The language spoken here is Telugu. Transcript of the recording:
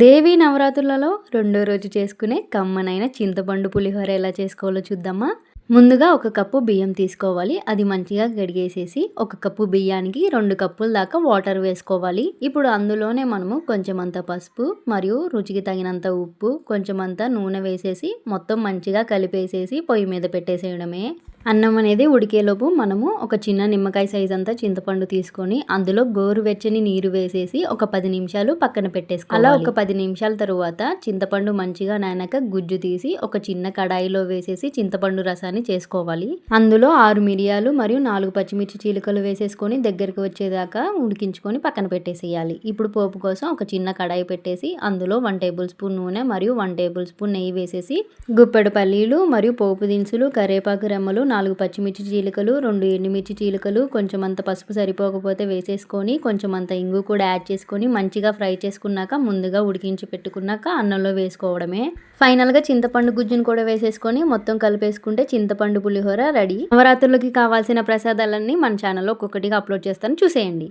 దేవీ నవరాత్రులలో రెండో రోజు చేసుకునే కమ్మనైన చింతపండు పులిహోర ఎలా చేసుకోవాలో చూద్దామా? ముందుగా ఒక కప్పు బియ్యం తీసుకోవాలి. అది మంచిగా కడిగేసేసి ఒక కప్పు బియ్యానికి 2 కప్పుల దాకా వాటర్ వేసుకోవాలి. ఇప్పుడు అందులోనే మనము కొంచెమంత పసుపు మరియు రుచికి తగినంత ఉప్పు, కొంచెమంత నూనె వేసేసి మొత్తం మంచిగా కలిపేసేసి పొయ్యి మీద పెట్టేసేయడమే. అన్నం అనేది ఉడికేలోపు మనము ఒక చిన్న నిమ్మకాయ సైజ్ అంతా చింతపండు తీసుకొని అందులో గోరువెచ్చని నీరు వేసేసి ఒక 10 నిమిషాలు పక్కన పెట్టేసుకోవాలి. అలా ఒక 10 నిమిషాల తరువాత చింతపండు మంచిగా నానాక గుజ్జు తీసి ఒక చిన్న కడాయిలో వేసేసి చింతపండు రసాన్ని చేసుకోవాలి. అందులో 6 మిరియాలు మరియు 4 పచ్చిమిర్చి చీలికలు వేసేసుకొని దగ్గరికి వచ్చేదాకా ఉడికించుకొని పక్కన పెట్టేసేయాలి. ఇప్పుడు పోపు కోసం ఒక చిన్న కడాయి పెట్టేసి అందులో 1 టేబుల్ స్పూన్ నూనె మరియు 1 టేబుల్ స్పూన్ నెయ్యి వేసేసి గుప్పెడు పల్లీలు మరియు పోపు దినుసులు, కరివేపాకు రెమ్మలు, 4 పచ్చిమిర్చి చీలికలు, 2 ఎండుమిర్చి చీలికలు, కొంచెమంత పసుపు సరిపోకపోతే వేసేసుకొని కొంచెమంత ఇంగు కూడా యాడ్ చేసుకొని మంచిగా ఫ్రై చేసుకున్నాక ముందుగా ఉడికించి పెట్టుకున్నాక అన్నంలో వేసుకోవడమే. ఫైనల్గా చింతపండు గుజ్జును కూడా వేసేసుకొని మొత్తం కలిపేసుకుంటే చింతపండు పులిహోర రెడీ. నవరాత్రులకి కావాల్సిన ప్రసాదాలన్నీ మన ఛానల్లో ఒక్కొక్కటిగా అప్లోడ్ చేస్తాను, చూసేయండి.